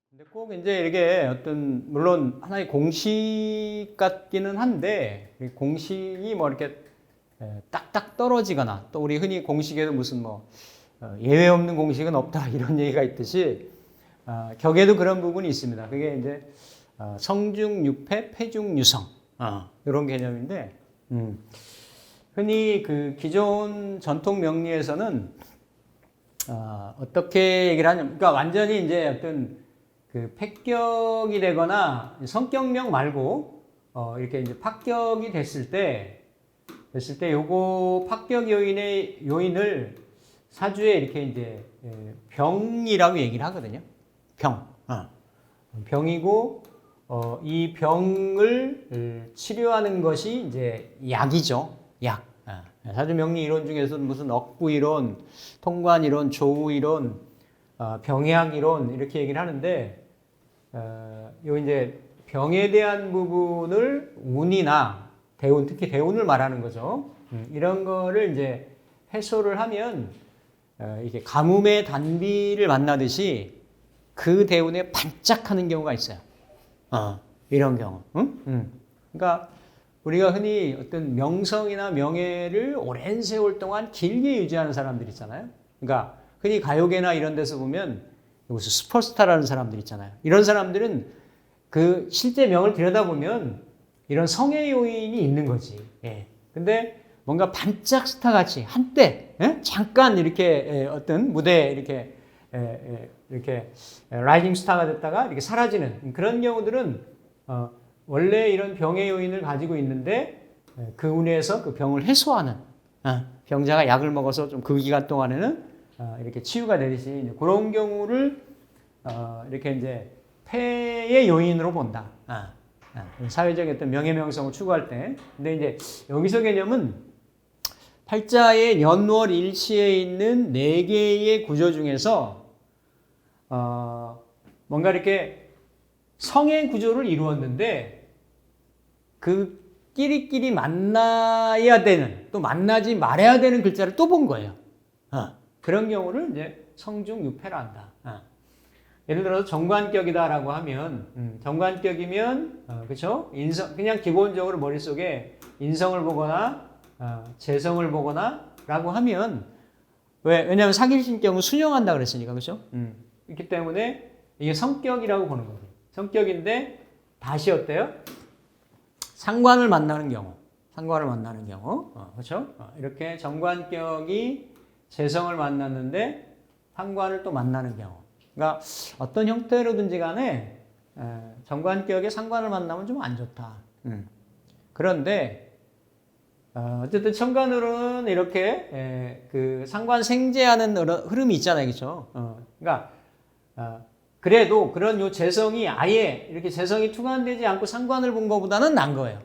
근데 꼭 이제 이게 어떤 물론 하나의 공식 같기는 한데 공식이 뭐 이렇게 딱딱 떨어지거나 또 우리 흔히 공식에도 무슨 뭐 예외 없는 공식은 없다 이런 얘기가 있듯이 격에도 그런 부분이 있습니다. 그게 이제 성중유패, 패중유성 이런 개념인데 흔히 그 기존 전통 명리에서는 어떻게 얘기를 하냐면 그러니까 완전히 이제 어떤 그 폐격이 되거나 성격명 말고 이렇게 이제 파격이 됐을 때 요거 파격 요인을 사주에 이렇게 이제 병이라고 얘기를 하거든요. 병이고 이 병을 치료하는 것이 이제 약이죠. 약. 사주 명리 이론 중에서는 무슨 억부 이론, 통관 이론, 조우 이론, 병약 이론 이렇게 얘기를 하는데 요 이제 병에 대한 부분을 운이나 대운, 특히 대운을 말하는 거죠. 이런 거를 이제 해소를 하면 이게 가뭄의 단비를 만나듯이 그 대운에 반짝하는 경우가 있어요. 이런 경우. 그러니까 우리가 흔히 어떤 명성이나 명예를 오랜 세월 동안 길게 유지하는 사람들 있잖아요. 그러니까 흔히 가요계나 이런 데서 보면 무슨 슈퍼스타라는 사람들 있잖아요. 이런 사람들은 그 실제 명을 들여다보면 이런 성의 요인이 있는 거지. 예. 근데 뭔가 반짝 스타 같이 한때 잠깐 이렇게 어떤 무대에 이렇게 라이징 스타가 됐다가 이렇게 사라지는 그런 경우들은 원래 이런 병의 요인을 가지고 있는데 그 운에서 그 병을 해소하는 병자가 약을 먹어서 좀 그 기간 동안에는 이렇게 치유가 되듯이 그런 경우를 이렇게 이제 폐의 요인으로 본다. 사회적인 어떤 명예명성을 추구할 때. 근데 이제 여기서 개념은 팔자의 연월 일치에 있는 4개의 구조 중에서 뭔가 이렇게 성의 구조를 이루었는데 그 끼리끼리 만나야 되는 또 만나지 말아야 되는 글자를 또 본 거예요. 그런 경우를 이제 성중유패라 한다. 예를 들어서 정관격이다라고 하면 정관격이면 그렇죠? 인성 그냥 기본적으로 머릿속에 인성을 보거나 재성을 보거나라고 하면 왜냐하면 사길신격은 순영한다 그랬으니까 그렇죠? 그렇기 때문에 이게 성격이라고 보는 거예요. 성격인데 다시 어때요? 상관을 만나는 경우, 그렇죠? 이렇게 정관격이 재성을 만났는데 상관을 또 만나는 경우. 그러니까 어떤 형태로든지 간에 정관격에 상관을 만나면 좀 안 좋다. 그런데 어쨌든 천간으로는 이렇게 그 상관 생재하는 흐름이 있잖아요, 그렇죠? 그러니까 그래도 그런 요 재성이 아예 이렇게 재성이 투관되지 않고 상관을 본 것보다는 난 거예요.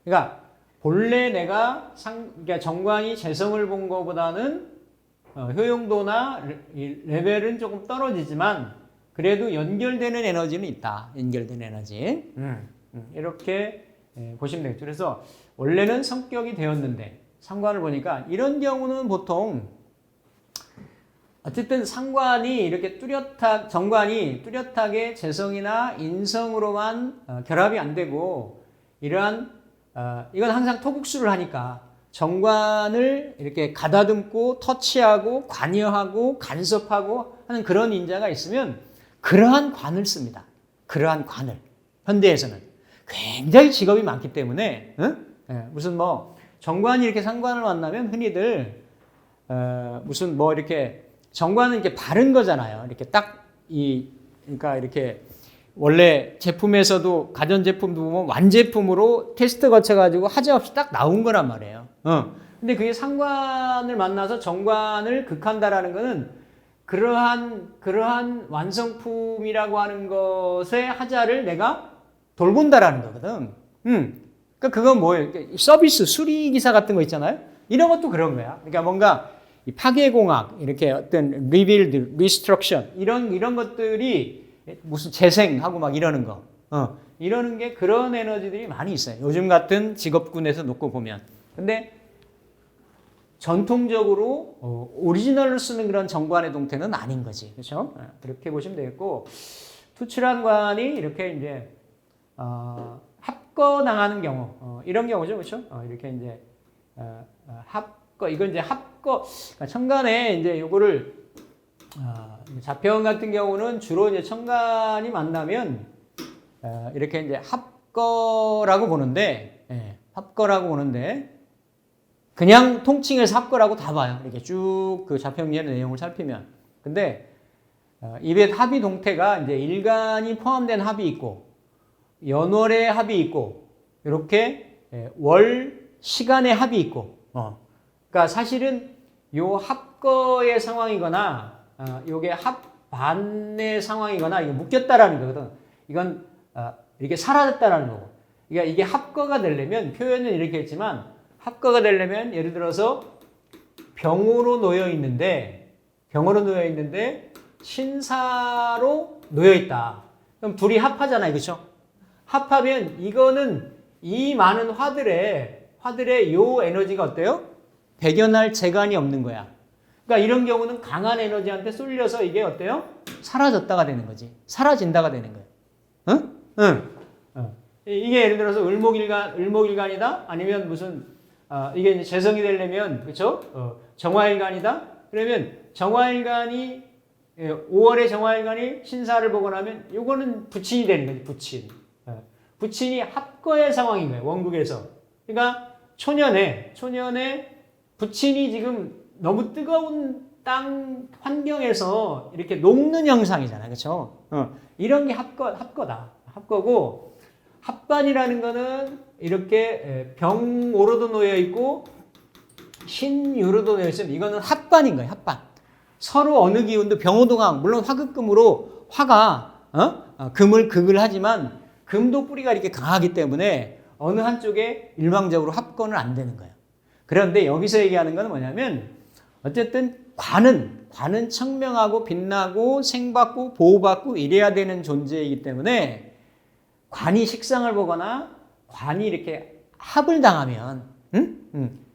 그러니까 본래 내가 그러니까 정관이 재성을 본 것보다는 효용도나 레벨은 조금 떨어지지만 그래도 연결되는 에너지는 있다. 연결되는 에너지. 이렇게 보시면 되겠죠. 그래서 원래는 성격이 되었는데 상관을 보니까 이런 경우는 보통 어쨌든 상관이 이렇게 정관이 뚜렷하게 재성이나 인성으로만 결합이 안 되고 이러한 이건 항상 토국수를 하니까 정관을 이렇게 가다듬고 터치하고 관여하고 간섭하고 하는 그런 인자가 있으면 그러한 관을 씁니다. 그러한 관을. 현대에서는 굉장히 직업이 많기 때문에 무슨 뭐 정관이 이렇게 상관을 만나면 흔히들 무슨 뭐 이렇게 정관은 이렇게 바른 거잖아요. 이렇게 딱 그러니까 이렇게 원래 제품에서도 가전제품도 보면 완제품으로 테스트 거쳐가지고 하자 없이 딱 나온 거란 말이에요. 근데 그게 상관을 만나서 정관을 극한다라는 거는 그러한 완성품이라고 하는 것의 하자를 내가 돌본다라는 거거든. 그러니까 그건 뭐예요? 서비스, 수리기사 같은 거 있잖아요? 이런 것도 그런 거야. 그러니까 뭔가 파괴공학, 이렇게 어떤 리빌드, 리스트럭션, 이런 것들이 무슨 재생하고 막 이러는 거. 이러는 게 그런 에너지들이 많이 있어요. 요즘 같은 직업군에서 놓고 보면. 근데 전통적으로 오리지널로 쓰는 그런 정관의 동태는 아닌 거지. 그렇죠? 그렇게 보시면 되겠고, 투출한 관이 이렇게 이제 합거당하는 경우, 이런 경우죠. 그렇죠? 이렇게 이제 합거, 이건 이제 합거, 그러니까 천간에 이제 요거를 자평 같은 경우는 주로 이제 천간이 만나면 이렇게 이제 합거라고 보는데, 합거라고 보는데, 그냥 통칭해서 합거라고 다 봐요. 이렇게 쭉 그 자평리의 내용을 살피면. 근데 입의 합이 동태가 이제 일간이 포함된 합이 있고, 연월의 합이 있고, 이렇게 월 시간의 합이 있고, 그러니까 사실은 요 합거의 상황이거나, 요게 합반의 상황이거나, 이게 묶였다라는 거거든. 이건 이렇게 사라졌다라는 거고. 그러니까 이게 합거가 되려면 표현은 이렇게 했지만, 합거가 되려면 예를 들어서 병으로 놓여 있는데 신사로 놓여 있다. 그럼 둘이 합하잖아요. 그렇죠? 합하면 이거는 이 많은 화들의 요 에너지가 어때요? 배견할 재간이 없는 거야. 그러니까 이런 경우는 강한 에너지한테 쏠려서 이게 어때요? 사라졌다가 되는 거지. 사라진다가 되는 거예요. 응? 이게 예를 들어서 을목일간이다? 아니면 무슨 이게 이제 재성이 되려면, 그쵸? 정화일간이다? 그러면 정화일간이, 5월에 정화일간이 신사를 보고 나면, 요거는 부친이 되는 거지, 부친. 부친이 합거의 상황인 거예요, 원국에서. 그러니까, 초년에 부친이 지금 너무 뜨거운 땅 환경에서 이렇게 녹는 형상이잖아요, 그쵸? 이런 게 합거다. 합거고, 합반이라는 거는 이렇게 병오로도 놓여 있고 신유로도 놓여 있으면 이거는 합반인 거예요. 합반. 서로 어느 기운도 병오동항, 물론 화극금으로 화가 금을 극을 하지만 금도 뿌리가 이렇게 강하기 때문에 어느 한쪽에 일방적으로 합건은 안 되는 거예요. 그런데 여기서 얘기하는 건 뭐냐면 어쨌든 관은 청명하고 빛나고 생받고 보호받고 이래야 되는 존재이기 때문에 관이 식상을 보거나 관이 이렇게 합을 당하면,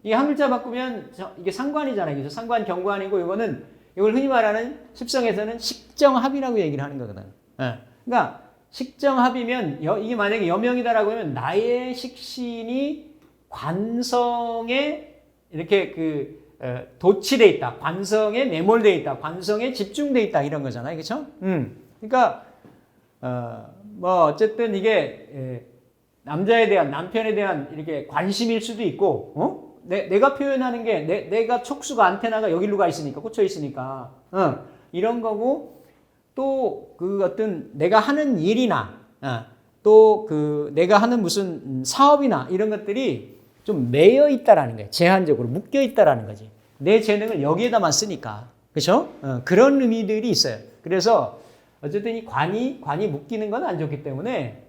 이게 한 글자 바꾸면 이게 상관이잖아요. 그래서 상관 경관이고 이걸 흔히 말하는 십성에서는 식정합이라고 얘기를 하는 거거든. 그러니까 식정합이면 이게 만약에 여명이다라고 하면 나의 식신이 관성에 이렇게 도취돼 있다, 관성에 매몰돼 있다, 관성에 집중돼 있다 이런 거잖아요. 그렇죠? 그러니까 뭐 어쨌든 이게 남편에 대한 이렇게 관심일 수도 있고, 내가 표현하는 게 내가 촉수가 안테나가 여기로 가 있으니까 꽂혀 있으니까, 이런 거고 또 그 어떤 내가 하는 일이나 또 그 내가 하는 무슨 사업이나 이런 것들이 좀 매여 있다라는 거예요. 제한적으로 묶여 있다라는 거지. 내 재능을 여기에다만 쓰니까, 그렇죠? 그런 의미들이 있어요. 그래서 어쨌든 이 관이 묶이는 건 안 좋기 때문에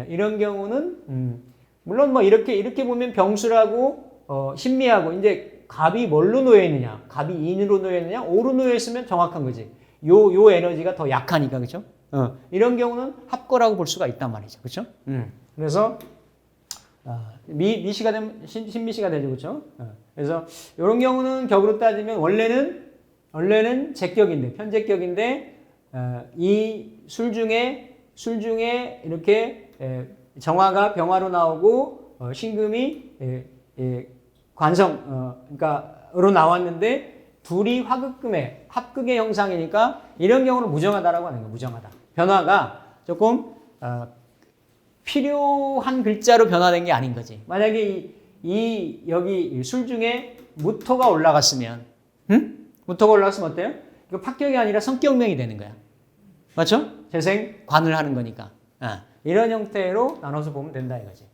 이런 경우는 물론 뭐 이렇게 보면 병수라고 신미하고 이제 갑이 뭘로 놓여 있느냐, 갑이 인으로 놓여 있느냐, 오로 놓여 있으면 정확한 거지. 요 에너지가 더 약하니까, 그렇죠? 이런 경우는 합거라고 볼 수가 있단 말이죠, 그렇죠? 그래서 미시가 되면 신미시가 되죠, 그렇죠? 그래서 이런 경우는 격으로 따지면 원래는 제격인데 편제격인데. 이 술 중에 이렇게 정화가 병화로 나오고 신금이 관성 그러니까로 나왔는데 둘이 합극의 형상이니까 이런 경우는 무정하다라고 하는 거예요. 무정하다. 변화가 조금 필요한 글자로 변화된 게 아닌 거지. 만약에 여기 술 중에 무토가 올라갔으면, 무토가 올라갔으면 어때요? 이거 합격이 아니라 성격명이 되는 거야. 맞죠? 재생, 관을 하는 거니까. 이런 형태로 나눠서 보면 된다 이거지.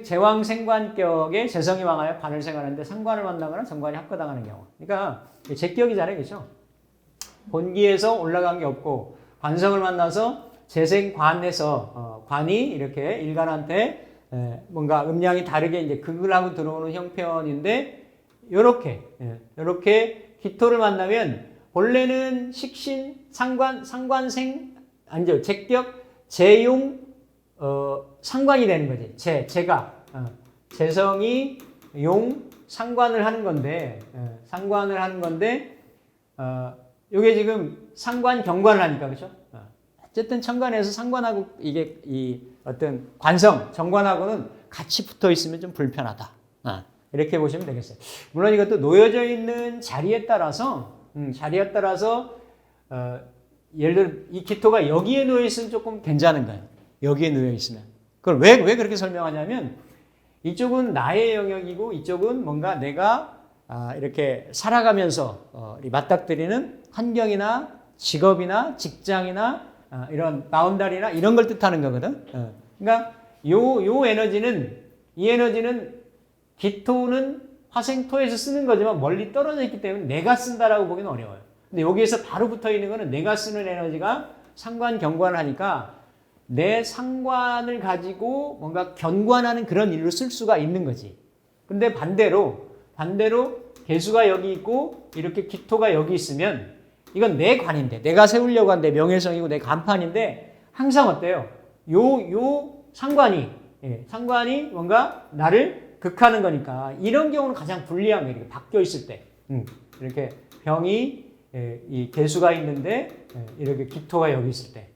제왕 생관격에 재성이 망하여 관을 생하는데 상관을 만나거나 정관이 합거당하는 경우. 그러니까 제격이잖아요. 그렇죠? 본기에서 올라간 게 없고 관성을 만나서 재생관에서 관이 이렇게 일간한테 뭔가 음량이 다르게 이제 극을 하고 들어오는 형편인데 요렇게 기토를 만나면 본래는 식신, 상관생, 아니죠. 제격, 재용 상관이 되는 거지. 제가 재성이 용 상관을 하는 건데 상관을 하는 건데 요게 지금 상관 경관을 하니까 그렇죠? 어쨌든 천간에서 상관하고 이게 이 어떤 관성 정관하고는 같이 붙어 있으면 좀 불편하다. 이렇게 보시면 되겠어요. 물론 이것도 놓여져 있는 자리에 따라서 예를 들어 이 기토가 여기에 놓여 있으면 조금 괜찮은 거예요. 여기에 놓여 있으면. 그걸 왜 그렇게 설명하냐면 이쪽은 나의 영역이고 이쪽은 뭔가 내가 이렇게 살아가면서 맞닥뜨리는 환경이나 직업이나 직장이나 이런 바운다리나 이런 걸 뜻하는 거거든. 그러니까 요 에너지는 이 에너지는 기토는 화생토에서 쓰는 거지만 멀리 떨어져 있기 때문에 내가 쓴다라고 보기는 어려워요. 근데 여기에서 바로 붙어 있는 거는 내가 쓰는 에너지가 상관 경관을 하니까 내 상관을 가지고 뭔가 견관하는 그런 일로 쓸 수가 있는 거지. 근데 반대로 개수가 여기 있고 이렇게 기토가 여기 있으면 이건 내 관인데 내가 세우려고 한 내 명예성이고 내 간판인데 항상 어때요? 요 상관이 뭔가 나를 극하는 거니까 이런 경우는 가장 불리한 거예요. 이렇게 바뀌어 있을 때 이렇게 병이 이 개수가 있는데 이렇게 기토가 여기 있을 때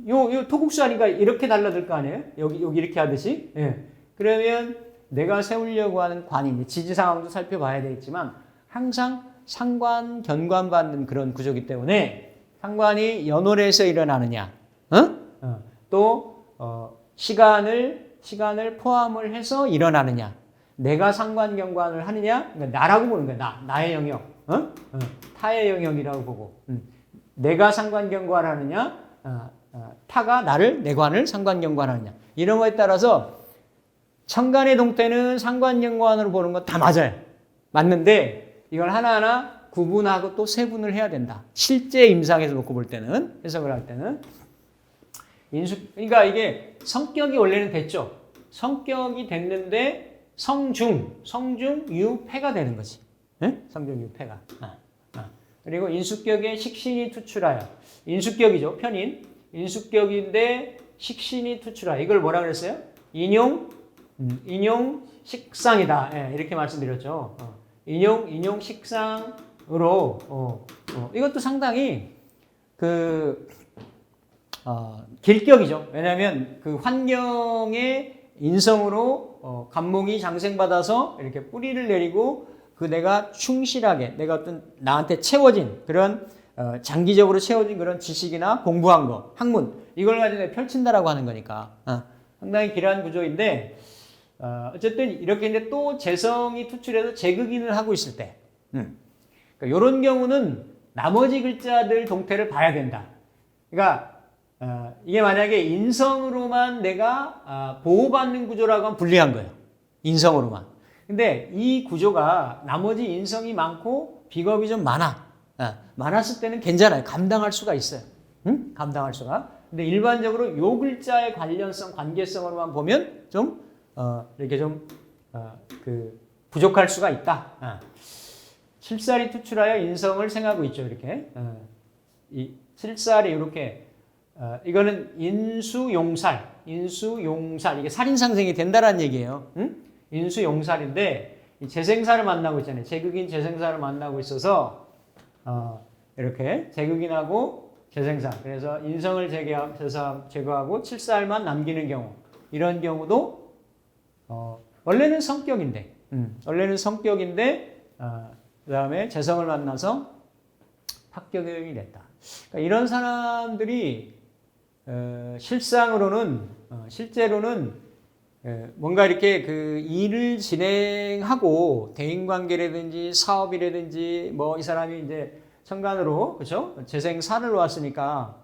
요 토국수 하니까 이렇게 달라질 거 아니에요? 여기 이렇게 하듯이 그러면 내가 세우려고 하는 관이 지지 상황도 살펴봐야 되겠지만 항상 상관 견관 받는 그런 구조이기 때문에 상관이 연월에서 일어나느냐 또 시간을 포함을 해서 일어나느냐 내가 상관경관을 하느냐 그러니까 나라고 보는 거야. 나의 영역 타의 영역이라고 보고 내가 상관경관을 하느냐 타가 내 관을 상관경관하느냐 이런 거에 따라서 천간의 동태는 상관경관으로 보는 건 다 맞아요. 맞는데 이걸 하나하나 구분하고 또 세분을 해야 된다. 실제 임상에서 놓고 볼 때는 해석을 할 때는 그러니까 이게 성격이 원래는 됐죠. 성격이 됐는데 성중, 유패가 되는 거지. 네? 성중, 유패가. 그리고 인수격에 식신이 투출하여. 인수격이죠. 편인. 인수격인데 식신이 투출하여. 이걸 뭐라 그랬어요? 인용 식상이다. 네, 이렇게 말씀드렸죠. 인용 식상으로 이것도 상당히 길격이죠. 왜냐하면 그 환경의 인성으로 간목이 장생받아서 이렇게 뿌리를 내리고 그 내가 충실하게 내가 어떤 나한테 채워진 그런 장기적으로 채워진 그런 지식이나 공부한 거, 학문 이걸 가지고 내가 펼친다라고 하는 거니까 상당히 길한 구조인데 어쨌든 이렇게 이제 또 재성이 투출해서 재극인을 하고 있을 때 그러니까 이런 경우는 나머지 글자들 동태를 봐야 된다. 그러니까 이게 만약에 인성으로만 내가 보호받는 구조라고 하면 불리한 거예요. 인성으로만. 근데 이 구조가 나머지 인성이 많고 비겁이 좀 많았을 때는 괜찮아요. 감당할 수가 있어요. 감당할 수가. 근데 일반적으로 요 글자의 관련성, 관계성으로만 보면 좀 이렇게 좀 부족할 수가 있다. 칠살이 투출하여 인성을 생하고 있죠. 이렇게 이 칠살이 이렇게 이거는 인수용살 이게 살인상생이 된다라는 얘기예요. 인수용살인데 재생사를 만나고 있잖아요. 재극인 재생사를 만나고 있어서 이렇게 재극인하고 재생사 그래서 인성을 제거하고 칠살만 남기는 경우 이런 경우도 원래는 성격인데 그 다음에 재성을 만나서 합격이 됐다. 그러니까 이런 사람들이 실제로는 뭔가 이렇게 그 일을 진행하고 대인관계라든지 사업이라든지 뭐 이 사람이 이제 천간으로 그렇죠 재생사를 왔으니까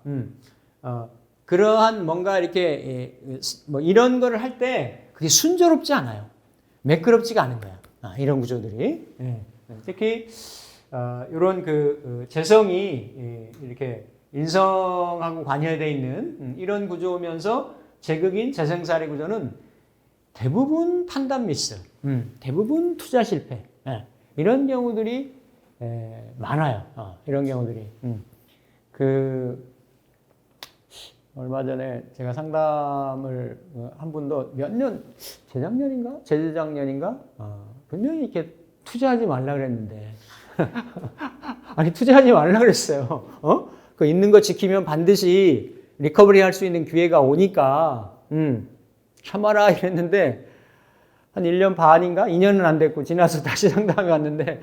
그러한 뭔가 이렇게 뭐 이런 거를 할 때 그게 순조롭지 않아요. 매끄럽지가 않은 거야. 이런 구조들이 특히 이런 그 재성이 이렇게 인성하고 관여되어 있는 이런 구조면서 재극인 재생살의 구조는 대부분 판단 미스, 대부분 투자 실패 이런 경우들이 많아요. 이런 경우들이 얼마 전에 제가 상담을 한 분도 몇 년, 재작년인가? 재작년인가? 분명히 이렇게 투자하지 말라 그랬는데. 아니, 투자하지 말라 그랬어요. 그 있는 거 지키면 반드시 리커버리 할 수 있는 기회가 오니까, 참아라 이랬는데, 한 1년 반인가? 2년은 안 됐고, 지나서 다시 상담이 왔는데,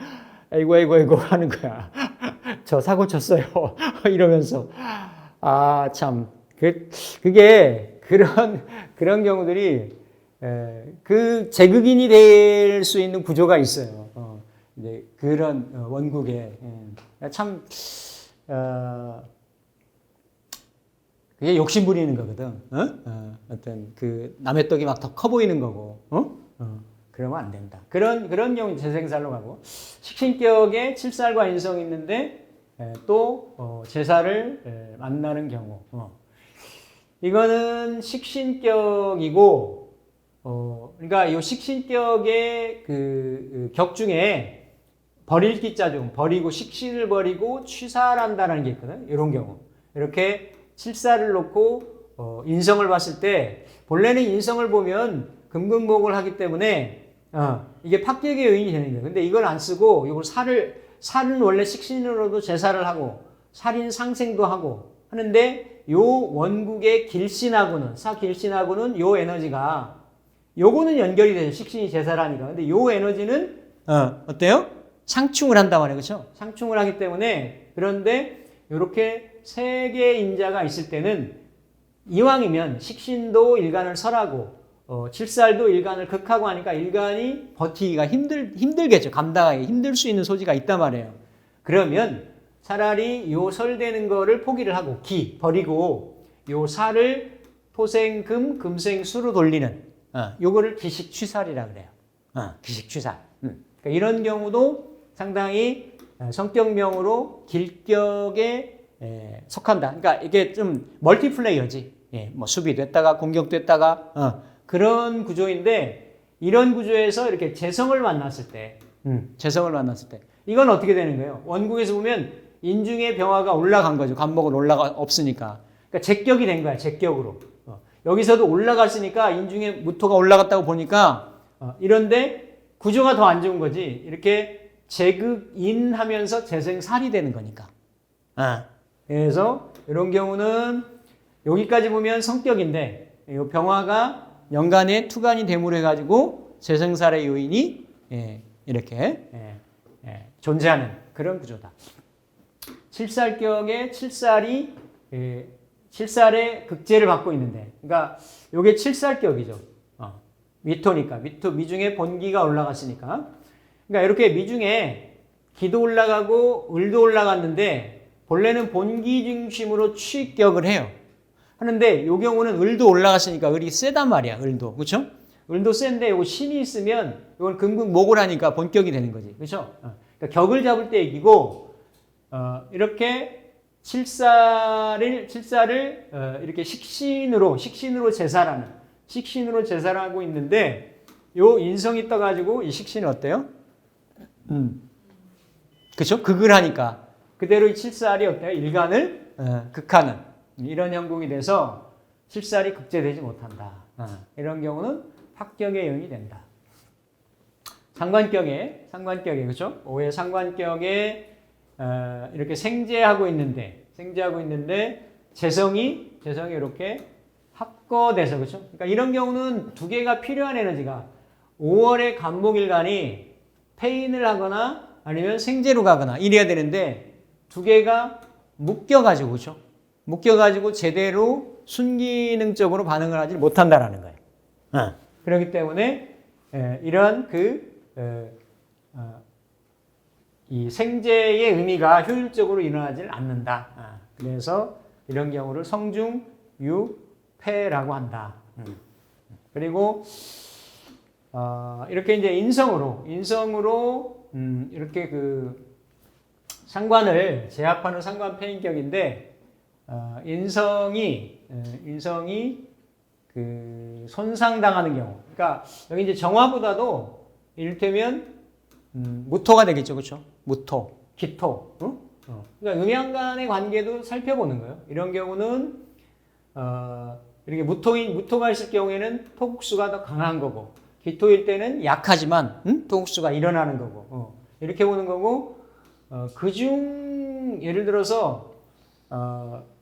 아이고 하는 거야. 저 사고 쳤어요. 이러면서. 참. 그게 그런 경우들이 그 제극인이 될 수 있는 구조가 있어요. 이제 그런 원국에 참 그게 욕심 부리는 거거든. 어떤 그 남의 떡이 막 더 커 보이는 거고. 그러면 안 된다. 그런 경우 재생살로 가고 식신격에 칠살과 인성이 있는데 또 제사를 만나는 경우. 이거는 식신격이고, 그러니까 이 식신격의 그 격 중에 버릴 기자 중 버리고 식신을 버리고 취사한다는 게 있거든. 이런 경우. 이렇게 칠사를 놓고 인성을 봤을 때 본래는 인성을 보면 금극목을 하기 때문에 이게 합격의 요인이 되는 거예요. 근데 이걸 안 쓰고 이걸 살은 원래 식신으로도 제사를 하고 살인 상생도 하고 하는데 요 원국의 길신하고는 사길신하고는 요 에너지가 요거는 연결이 되죠. 식신이 제사라니까. 근데 요 에너지는 어때요? 상충을 한단 말이에요. 그렇죠? 상충을 하기 때문에 그런데 이렇게 세 개의 인자가 있을 때는 이왕이면 식신도 일간을 설하고 칠살도 일간을 극하고 하니까 일간이 버티기가 힘들겠죠. 감당하기 힘들 수 있는 소지가 있단 말이에요. 그러면 차라리 요 설되는 거를 포기를 하고 기 버리고 요 살을 토생금 금생수로 돌리는 요거를 기식취살이라 그래요. 기식취살. 그러니까 이런 경우도 상당히 성격명으로 길격에 속한다. 그러니까 이게 좀 멀티플레이어지. 뭐 수비됐다가 공격됐다가 그런 구조인데 이런 구조에서 이렇게 재성을 만났을 때, 이건 어떻게 되는 거예요? 원국에서 보면 인중의 병화가 올라간 거죠. 간목은 없으니까. 그러니까 제격이 된 거야. 제격으로. 여기서도 올라갔으니까 인중의 무토가 올라갔다고 보니까 이런데 구조가 더 안 좋은 거지. 이렇게 제극인하면서 재생살이 되는 거니까. 그래서 이런 경우는 여기까지 보면 성격인데 이 병화가 연간에 투간이 대물해가지고 재생살의 요인이 이렇게 존재하는 그런 구조다. 칠살격에 칠살의 극제를 받고 있는데, 그러니까 이게 칠살격이죠. 미토니까 미중에 본기가 올라갔으니까. 그러니까 이렇게 미중에 기도 올라가고 을도 올라갔는데 본래는 본기 중심으로 취격을 해요. 하는데 이 경우는 을도 올라갔으니까 을이 세단 말이야. 을도 그렇죠? 을도 센데 이거 신이 있으면 이건 금극목을 하니까 본격이 되는 거지, 그렇죠? 그러니까 격을 잡을 때 얘기고 이렇게 칠사를 이렇게 식신으로 제사를 하고 있는데 요 인성이 떠가지고 이 식신은 어때요? 그렇죠? 극을 하니까 그대로 이 칠살이 어때요? 일간을 극하는 이런 형국이 돼서 칠살이 극제되지 못한다. 이런 경우는 합격의 요인이 된다. 상관격에 그렇죠? 오해 상관격에 이렇게 생제하고 있는데 재성이 이렇게 합거돼서 그렇죠? 그러니까 이런 경우는 두 개가 필요한 에너지가 5월의 간목일간이 폐인을 하거나 아니면 생제로 가거나 이래야 되는데 두 개가 묶여가지고 그렇죠? 묶여가지고 제대로 순기능적으로 반응을 하지 못한다라는 거예요. 그렇기 때문에 이런 이 생제의 의미가 효율적으로 일어나질 않는다. 그래서 이런 경우를 성중유패라고 한다. 그리고 이렇게 이제 인성으로 이렇게 그 상관을 제압하는 상관폐인격인데 인성이 그 손상당하는 경우. 그러니까 여기 이제 정화보다도 이를테면 무토가 되겠죠, 그렇죠? 무토, 기토. 그러니까 음양 간의 관계도 살펴보는 거예요. 이런 경우는 이렇게 무토가 있을 경우에는 토국수가 더 강한 거고, 기토일 때는 약하지만 토국수가 일어나는 거고, 이렇게 보는 거고, 그중 예를 들어서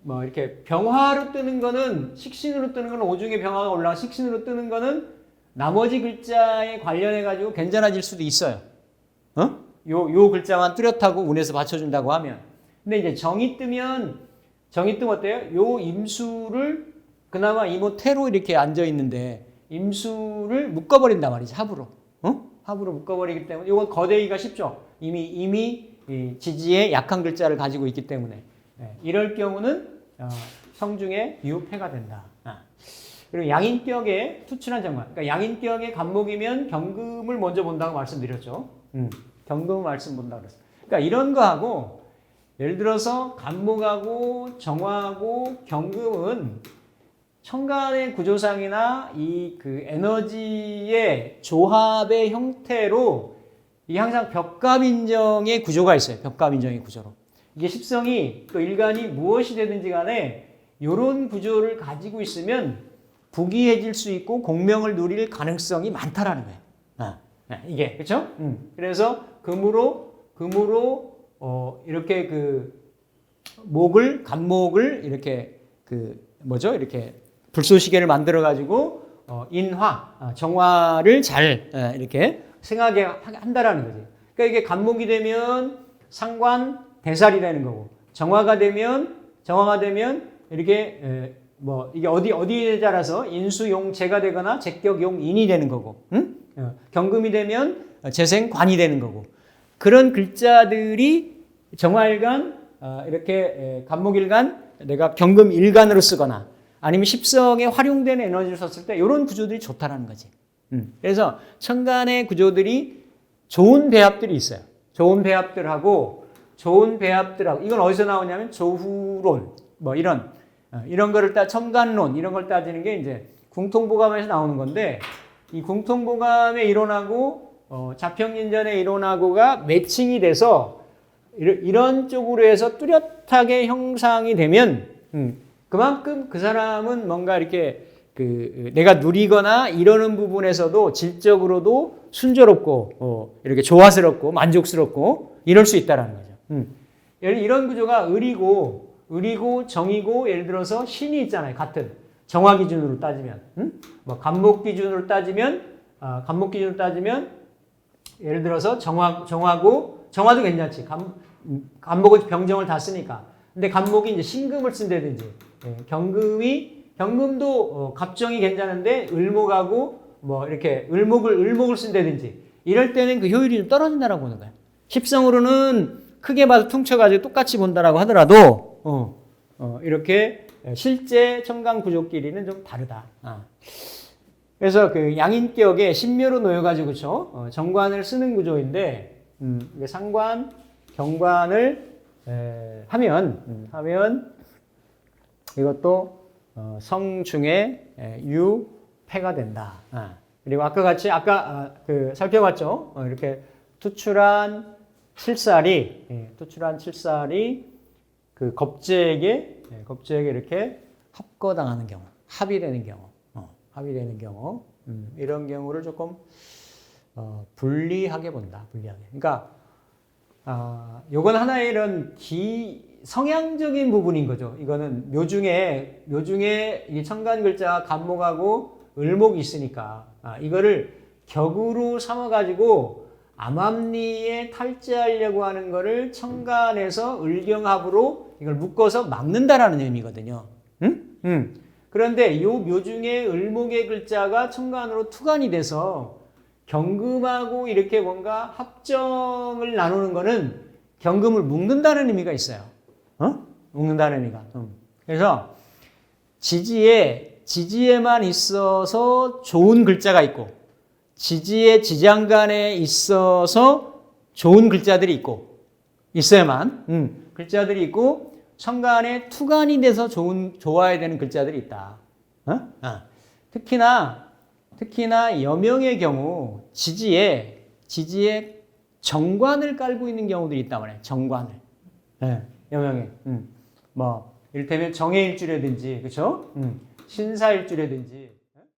뭐 이렇게 병화로 뜨는 거는, 식신으로 뜨는 거는 오중에 병화가 올라가 식신으로 뜨는 거는 나머지 글자에 관련해 가지고 괜찮아질 수도 있어요. 요 글자만 뚜렷하고 운에서 받쳐준다고 하면. 근데 이제 정이 뜨면 어때요? 요 임수를 그나마 이모태로 이렇게 앉아 있는데 임수를 묶어버린단 말이지, 합으로. 합으로 묶어버리기 때문에 이건 거대기가 쉽죠. 이미 이 지지의 약한 글자를 가지고 있기 때문에. 이럴 경우는 성중에 유패가 된다. 그리고 양인격의 투출한 정관. 그러니까 양인격의 간목이면 경금을 먼저 본다고 말씀드렸죠. 경금을 본다고 그랬어요. 그러니까 이런 거하고 예를 들어서 간목하고 정화하고 경금은 천간의 구조상이나 이 그 에너지의 조합의 형태로 이게 항상 벽갑인정의 구조가 있어요. 벽갑인정의 구조로. 이게 십성이 또 일간이 무엇이 되든지 간에 이런 구조를 가지고 있으면 부귀해질 수 있고 공명을 누릴 가능성이 많다라는 거예요. 이게 그렇죠? 그래서 금으로 이렇게 그 간목을 이렇게 그 뭐죠? 이렇게 불쏘시개를 만들어 가지고 정화를 잘 이렇게 생하게 한다라는 거지. 그러니까 이게 간목이 되면 상관 대살이 되는 거고, 정화가 되면 이렇게 뭐 이게 어디에 따라서 인수용재가 되거나 제격용인이 되는 거고, 경금이 되면 재생관이 되는 거고, 그런 글자들이 정화일간 이렇게 간목일간 내가 경금일간으로 쓰거나 아니면 십성에 활용되는 에너지를 썼을 때 이런 구조들이 좋다라는 거지. 그래서 천간의 구조들이 좋은 배합들이 있어요. 좋은 배합들하고 이건 어디서 나오냐면 조후론 뭐 이런 거를 천간론 이런 걸 따지는 게 이제 궁통보감에서 나오는 건데, 이 궁통보감의 이론하고 자평인전의 이론하고가 매칭이 돼서 이런 쪽으로 해서 뚜렷하게 형상이 되면 그만큼 그 사람은 뭔가 이렇게 내가 누리거나 이러는 부분에서도 질적으로도 순조롭고 이렇게 조화스럽고 만족스럽고 이럴 수 있다라는 거죠. 이런 구조가 을이고 정이고, 예를 들어서 신이 있잖아요. 같은 정화 기준으로 따지면, 뭐 간목 기준으로 따지면 예를 들어서 정화도 괜찮지. 간목은 병정을 다 쓰니까. 근데 간목이 이제 신금을 쓴다든지, 경금도 갑정이 괜찮은데 을목하고 뭐 이렇게 을목을 쓴다든지, 이럴 때는 그 효율이 좀 떨어진다라고 보는 거예요. 십성으로는 크게 봐서 퉁쳐가지고 똑같이 본다라고 하더라도 이렇게 실제 천간 구조끼리는 좀 다르다. 그래서 그 양인격에 신묘로 놓여가지고 그렇죠. 정관을 쓰는 구조인데, 상관, 경관을 하면 이것도 성중에 유패가 된다. 그리고 아까 같이 살펴봤죠. 이렇게 투출한 칠살이 그 겁재에게 이렇게 합거당하는 경우, 합이 되는 경우, 이런 경우를 조금 불리하게 본다. 그러니까 요건 하나의 이런 성향적인 부분인 거죠. 이거는 묘중에 이 천간 글자 간목하고 을목이 있으니까 이거를 격으로 삼아가지고 암암리에 탈제하려고 하는 거를 천간에서 을경합으로 이걸 묶어서 막는다라는 의미거든요. 그런데 요 묘중에 을목의 글자가 천간으로 투간이 돼서 경금하고 이렇게 뭔가 합정을 나누는 거는 경금을 묶는다는 의미가 있어요. 묶는다는 의미가. 그래서 지지에만 있어서 좋은 글자가 있고, 지지의 지장간에 있어서 좋은 글자들이 있어야만 글자들이 있고, 천간에 투간이 돼서 좋아야 되는 글자들이 있다. 특히나 여명의 경우 지지에 정관을 깔고 있는 경우들이 있단 말이에요. 정관을. 여명에. 뭐 이를테면 정해일주라든지, 그쵸? 신사일주라든지.